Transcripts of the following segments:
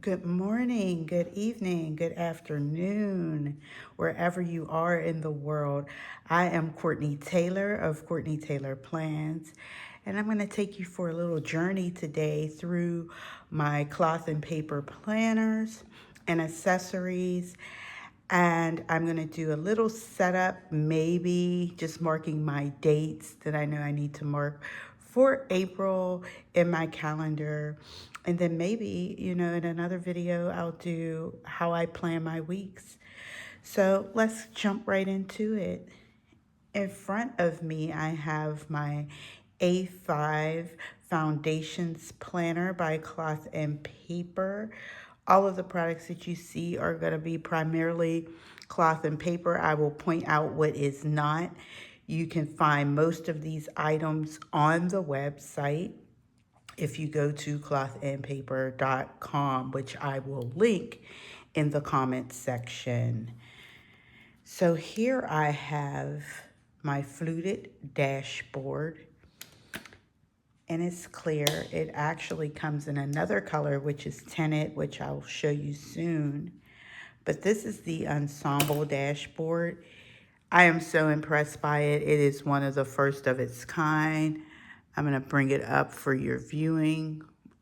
Good morning, good evening, good afternoon, wherever you are in the world. I am Courtney Taylor of Courtney Taylor Plans, and I'm going to take you for a little journey today through my cloth and paper planners and accessories. And I'm going to do a little setup, maybe just marking my dates that I know I need to mark for April in my calendar. And then maybe, in another video, I'll do how I plan my weeks. So let's jump right into it. In front of me, I have my A5 Foundations Planner by Cloth and Paper. All of the products that you see are going to be primarily cloth and paper. I will point out what is not. You can find most of these items on the website if you go to clothandpaper.com, which I will link in the comments section. So here I have my Fluted Dashboard, and it's clear. It actually comes in another color, which is tinted, which I'll show you soon. But this is the Ensemble Dashboard. I am so impressed by it. It is one of the first of its kind. I'm going to bring it up for your viewing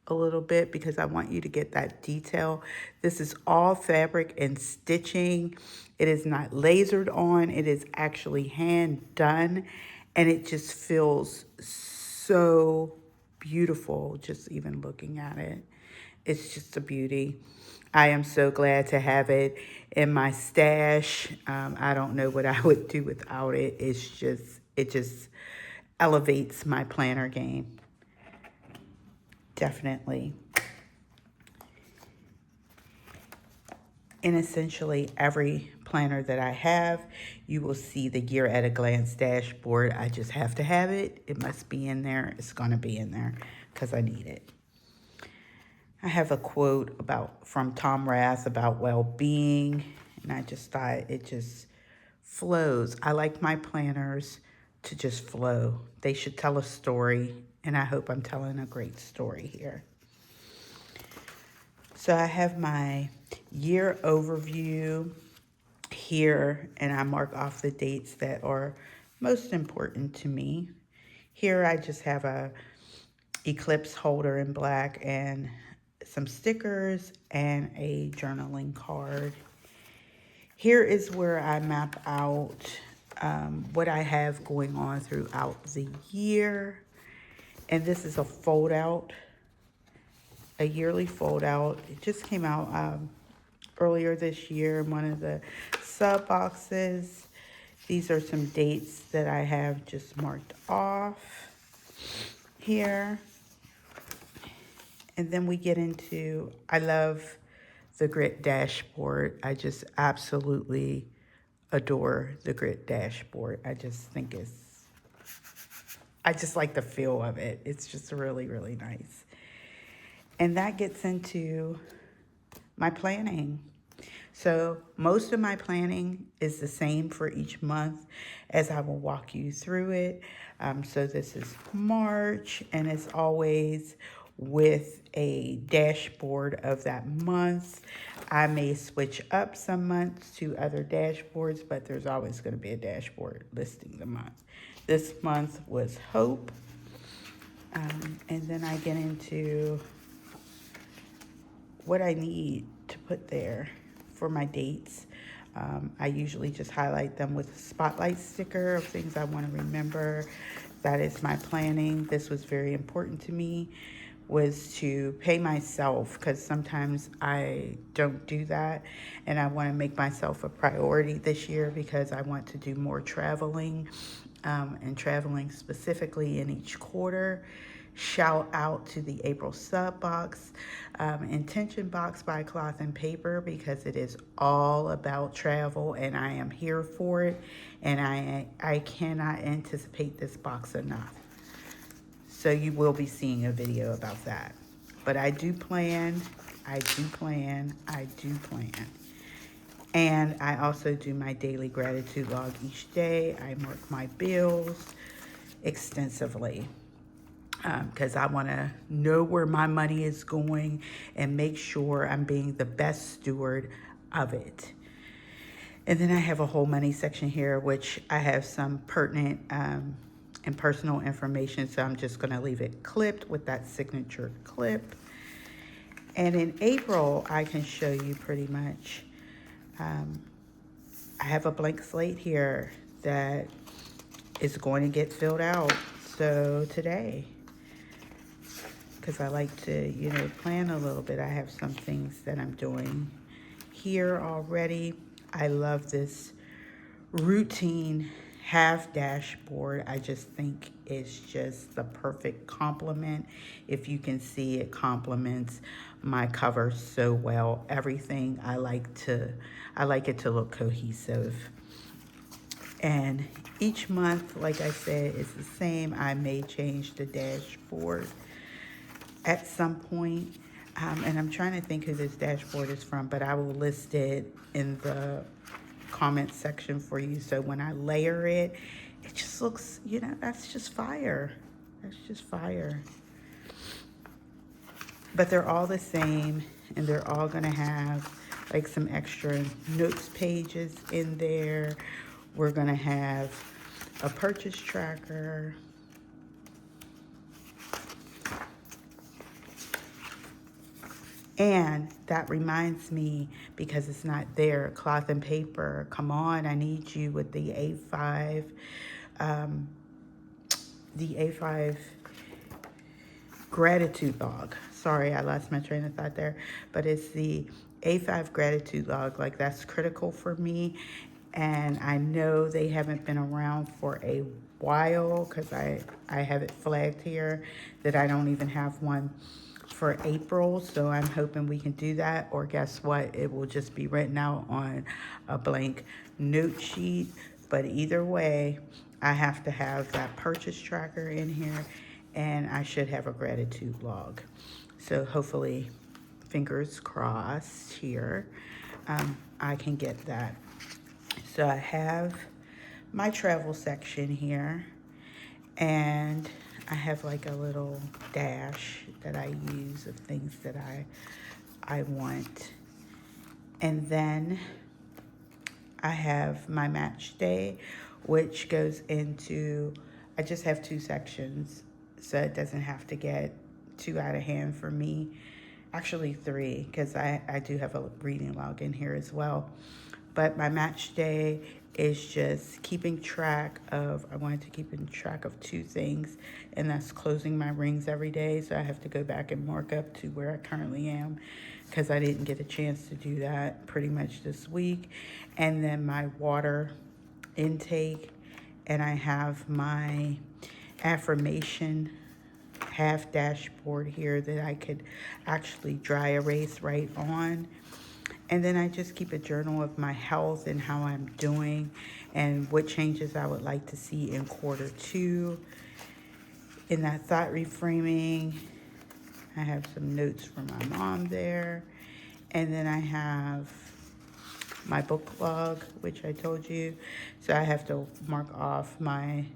a little bit because I want you to get that detail. This is all fabric and stitching. It is not lasered on. It is actually hand done, and it just feels so beautiful just even looking at it. It's just a beauty. I am so glad to have it in my stash. I don't know what I would do without it. It just elevates my planner game. Definitely. In essentially every planner that I have, you will see the Gear at a Glance dashboard. I just have to have it. It must be in there. It's going to be in there because I need it. I have a quote from Tom Rath about well-being, and I just thought it just flows. I like my planners to just flow. They should tell a story, and I hope I'm telling a great story here. So I have my year overview here, and I mark off the dates that are most important to me. Here I just have a eclipse holder in black and some stickers and a journaling card. Here is where I map out what I have going on throughout the year. And this is a fold out, a yearly fold out. It just came out earlier this year in one of the sub boxes. These are some dates that I have just marked off here. And then we get into, I love the grit dashboard. I just absolutely adore the grit dashboard. I just like the feel of it. It's just really, really nice. And that gets into my planning. So most of my planning is the same for each month, as I will walk you through it. So this is March, and it's always with a dashboard of that month. I may switch up some months to other dashboards, but there's always going to be a dashboard listing the month. This month was Hope. And then I get into what I need to put there for my dates. I usually just highlight them with a spotlight sticker of things I want to remember. That is my planning. This was very important to me, was to pay myself, because sometimes I don't do that, and I want to make myself a priority this year because I want to do more traveling, and traveling specifically in each quarter. Shout out to the April sub box, intention box by Cloth and Paper, because it is all about travel and I am here for it, and I cannot anticipate this box enough. So you will be seeing a video about that. But I do plan. And I also do my daily gratitude log each day. I mark my bills extensively. because I want to know where my money is going and make sure I'm being the best steward of it. And then I have a whole money section here, which I have some pertinent and personal information. So I'm just going to leave it clipped with that signature clip. And in April, I can show you pretty much. I have a blank slate here that is going to get filled out. So today, because I like to, plan a little bit, I have some things that I'm doing here already. I love this routine half dashboard. I just think it's just the perfect complement. If you can see, it complements my cover so well. Everything I like it to look cohesive. And each month, like I said, is the same. I may change the dashboard at some point. And I'm trying to think who this dashboard is from, but I will list it in the comment section for you. So when I layer it, it just looks, that's just fire. That's just fire. But they're all the same, and they're all gonna have like some extra notes pages in there. We're gonna have a purchase tracker. And that reminds me, because it's not there, cloth and paper. Come on, I need you with the A5, gratitude log. Sorry, I lost my train of thought there. But it's the A5 gratitude log. Like, that's critical for me. And I know they haven't been around for a while, because I have it flagged here that I don't even have one for April. So I'm hoping we can do that, or guess what? It will just be written out on a blank note sheet. But either way, I have to have that purchase tracker in here, and I should have a gratitude log. So hopefully, fingers crossed here, I can get that. So I have my travel section here, and I have like a little dash that I use of things that I want. And then I have my match day, which goes into, I just have 2 sections, so it doesn't have to get too out of hand for me. Actually 3, because I do have a reading log in here as well. But my match day is just keeping track of, I wanted to keep in track of 2 things, and that's closing my rings every day. So I have to go back and mark up to where I currently am, because I didn't get a chance to do that pretty much this week. And then my water intake, and I have my affirmation half dashboard here that I could actually dry erase right on. And then I just keep a journal of my health and how I'm doing and what changes I would like to see in Q2. In that thought reframing, I have some notes from my mom there. And then I have my book log, which I told you. So I have to mark off my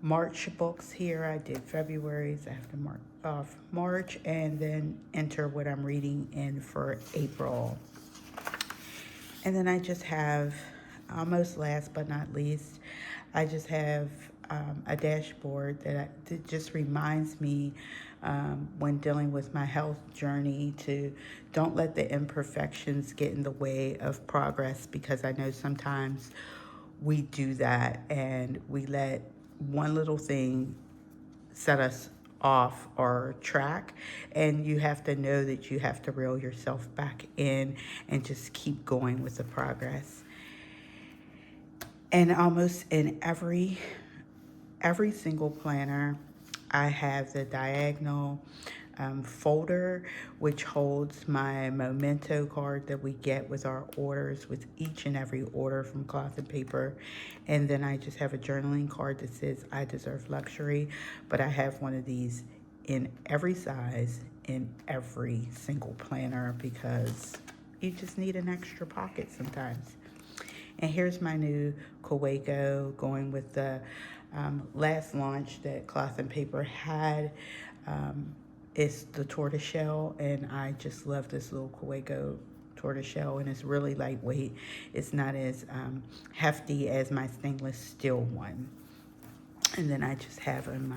March books here. I did February's. I have to mark off March and then enter what I'm reading in for April. And then I just have, almost last but not least, I just have a dashboard that just reminds me when dealing with my health journey to don't let the imperfections get in the way of progress, because I know sometimes we do that and we let one little thing set us off our track, and you have to know that you have to reel yourself back in and just keep going with the progress. And almost in every single planner, I have the diagonal folder, which holds my memento card that we get with our orders, with each and every order from Cloth and Paper. And then I just have a journaling card that says I deserve luxury, but I have one of these in every size in every single planner, because you just need an extra pocket sometimes. And here's my new Kawago going with the last launch that Cloth and Paper had. It's the tortoiseshell, and I just love this little Kawago tortoiseshell, and it's really lightweight. It's not as hefty as my stainless steel one. And then I just have in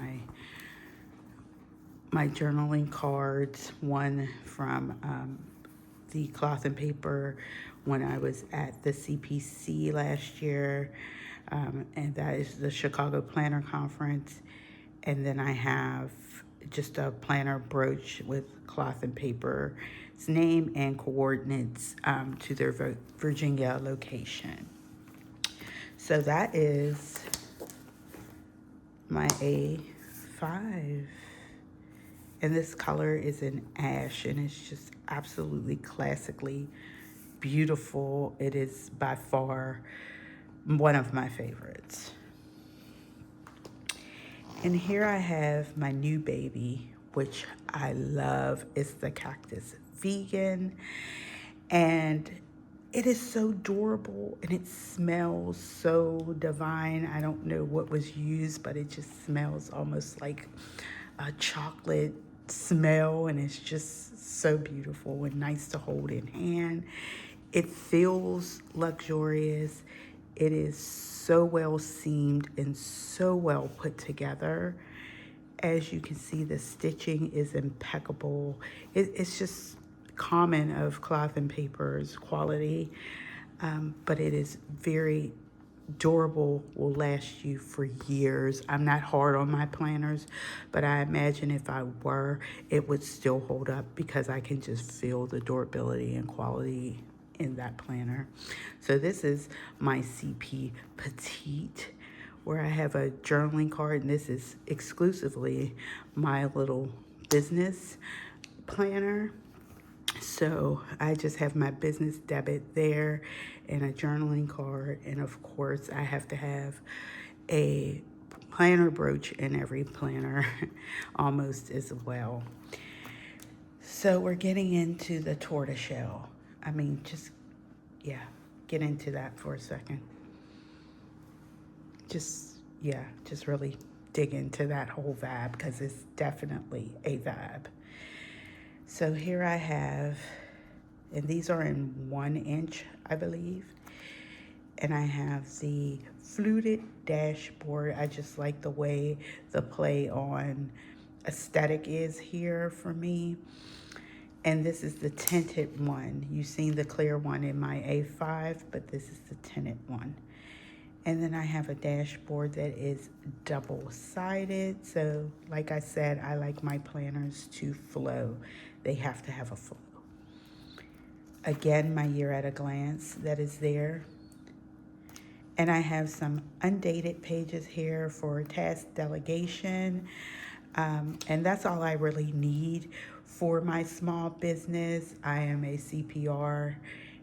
my journaling cards, one from the Cloth and Paper when I was at the CPC last year, and that is the Chicago Planner Conference. And then I have just a planner brooch with Cloth and Paper's name and coordinates to their Virginia location. So that is my A5. And this color is in ash, and it's just absolutely classically beautiful. It is by far one of my favorites. And here I have my new baby, which I love. It's the Cactus Vegan. And it is so durable, and it smells so divine. I don't know what was used, but it just smells almost like a chocolate smell, and it's just so beautiful and nice to hold in hand. It feels luxurious. It is so well seamed and so well put together. As you can see, the stitching is impeccable. It's just common of Cloth and Paper's quality, but it is very durable, will last you for years. I'm not hard on my planners, but I imagine if I were, it would still hold up because I can just feel the durability and quality in that planner. So this is my CP Petite, where I have a journaling card, and this is exclusively my little business planner. So I just have my business debit there and a journaling card. And of course, I have to have a planner brooch in every planner almost as well. So we're getting into the tortoiseshell. I mean, get into that for a second. Just really dig into that whole vibe, because it's definitely a vibe. So here I have, and these are in 1 inch, I believe. And I have the Fluted Dashboard. I just like the way the play on aesthetic is here for me. And this is the tinted one. You've seen the clear one in my A5, but this is the tinted one. And then I have a dashboard that is double-sided. So like I said, I like my planners to flow. They have to have a flow. Again, my year at a glance that is there. And I have some undated pages here for task delegation. And that's all I really need for my small business. I am a CPR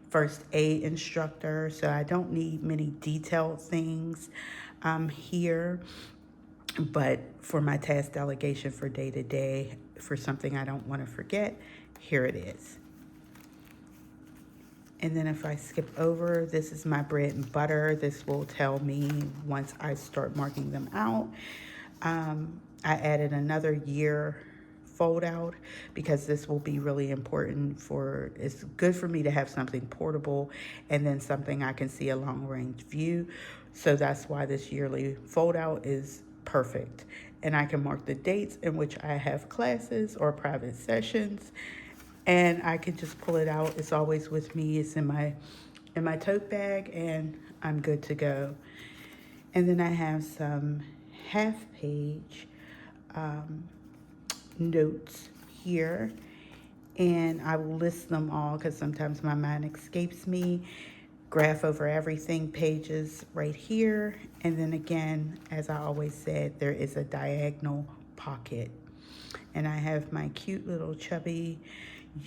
first aid instructor, so I don't need many detailed things here. But for my task delegation for day to day, for something I don't want to forget, here it is. And then if I skip over, this is my bread and butter. This will tell me once I start marking them out. I added another year fold out because this will be really important it's good for me to have something portable and then something I can see a long range view. So that's why this yearly fold out is perfect. And I can mark the dates in which I have classes or private sessions, and I can just pull it out. It's always with me. It's in my tote bag, and I'm good to go. And then I have some half-page notes here, and I will list them all because sometimes my mind escapes me. Graph over everything pages right here. And then again, as I always said, there is a diagonal pocket. And I have my cute little chubby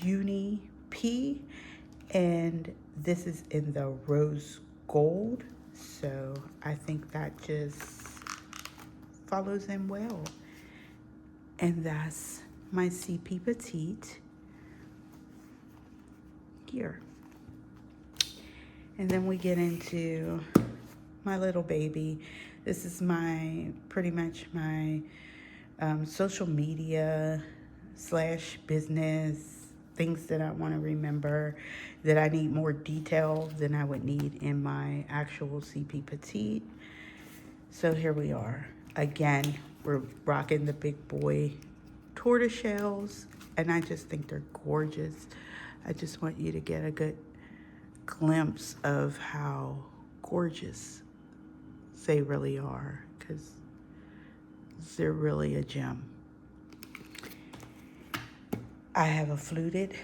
Uni P, and this is in the rose gold. So I think that just follows in well. And that's my CP Petite here. And then we get into my little baby. This is pretty much my social media / business, things that I want to remember, that I need more detail than I would need in my actual CP Petite. So here we are. Again, we're rocking the big boy tortoise shells, and I just think they're gorgeous. I just want you to get a good glimpse of how gorgeous they really are, because they're really a gem. I have a fluted.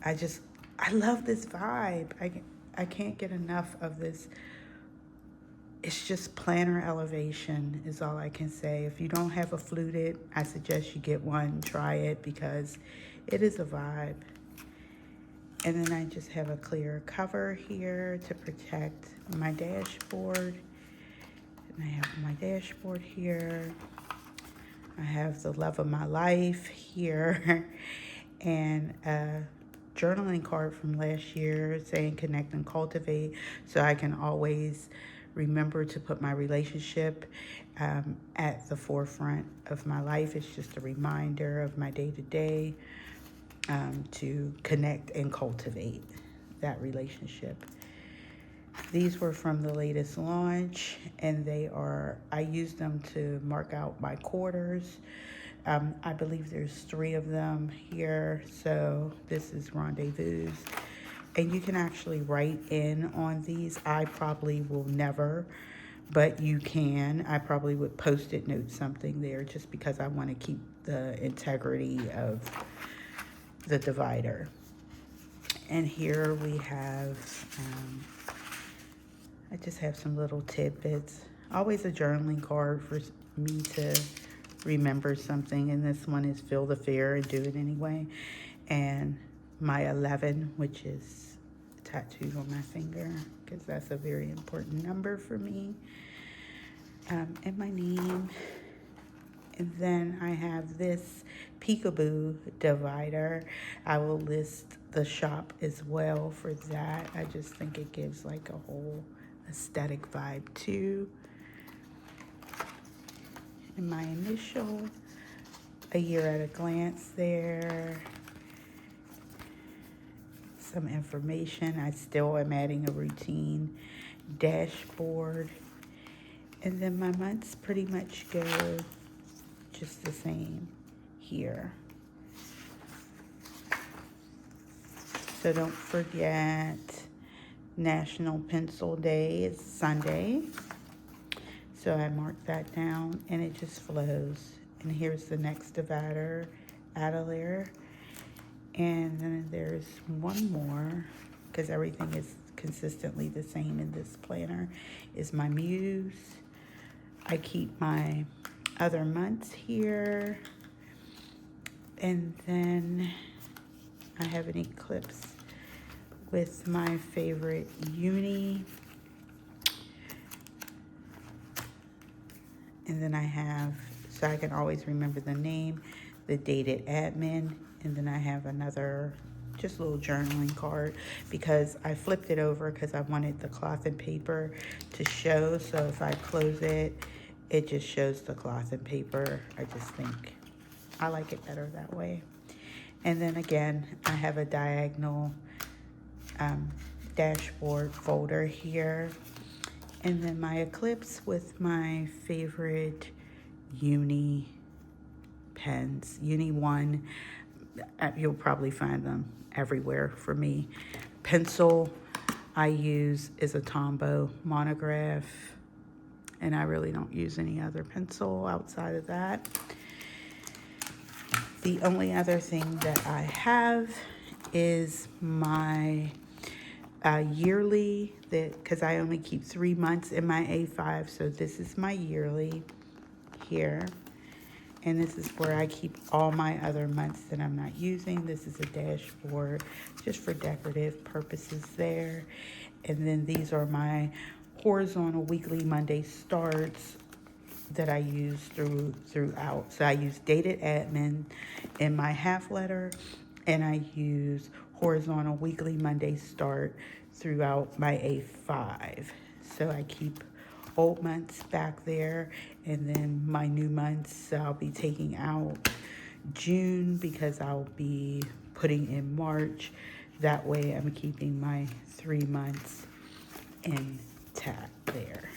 I love this vibe. I can't get enough of this. It's just planner elevation is all I can say. If you don't have a fluted, I suggest you get one, try it, because it is a vibe. And then I just have a clear cover here to protect my dashboard. And I have my dashboard here. I have the love of my life here. And a journaling card from last year saying connect and cultivate, so I can always remember to put my relationship at the forefront of my life. It's just a reminder of my day-to-day to connect and cultivate that relationship. These were from the latest launch, and I used them to mark out my quarters. I believe there's 3 of them here. So this is Rendezvous. And you can actually write in on these. I probably will never, but you can. I probably would post-it note something there just because I want to keep the integrity of the divider. And here we have, I just have some little tidbits. Always a journaling card for me to remember something, and this one is feel the fear and do it anyway. And my 11, which is tattooed on my finger, because that's a very important number for me. And my name. And then I have this peekaboo divider. I will list the shop as well for that. I just think it gives like a whole aesthetic vibe too. And my initial, a year at a glance there. Some information. I still am adding a routine dashboard. And then my months pretty much go just the same here. So don't forget, National Pencil Day is Sunday. So I marked that down, and it just flows. And here's the next divider, add a layer. And then there's one more, because everything is consistently the same in this planner, is my muse. I keep my other months here. And then I have an eclipse with my favorite uni. And then I have, so I can always remember the name, the dated admin. And then I have another just little journaling card, because I flipped it over because I wanted the cloth and paper to show. So if I close it, it just shows the cloth and paper. I just think I like it better that way. And then again, I have a diagonal dashboard folder here. And then my eclipse with my favorite uni pens. Uni 1, you'll probably find them everywhere for me. Pencil I use is a Tombow monograph, and I really don't use any other pencil outside of that. The only other thing that I have is my yearly, because I only keep 3 months in my A5, so this is my yearly here. And this is where I keep all my other months that I'm not using. This is a dashboard just for decorative purposes there. And then these are my horizontal weekly Monday starts that I use throughout. So I use dated admin in my half letter, and I use horizontal weekly Monday start throughout my A5. So I keep old months back there, and then my new months I'll be taking out June because I'll be putting in March. That way I'm keeping my 3 months intact there.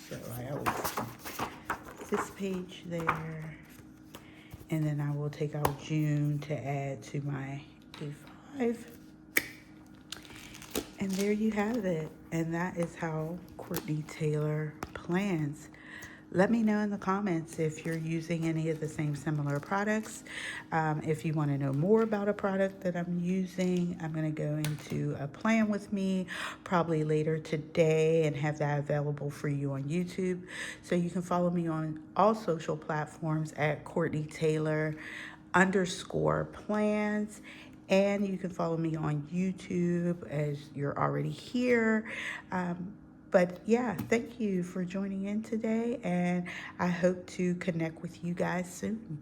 So I always keep this page there, and then I will take out June to add to my A5. And there you have it. And that is how Courtney Taylor plans. Let me know in the comments if you're using any of the same similar products. If you want to know more about a product that I'm using, I'm going to go into a plan with me probably later today and have that available for you on YouTube. So you can follow me on all social platforms at Courtney Taylor _plans. And you can follow me on YouTube as you're already here. But yeah, thank you for joining in today, and I hope to connect with you guys soon.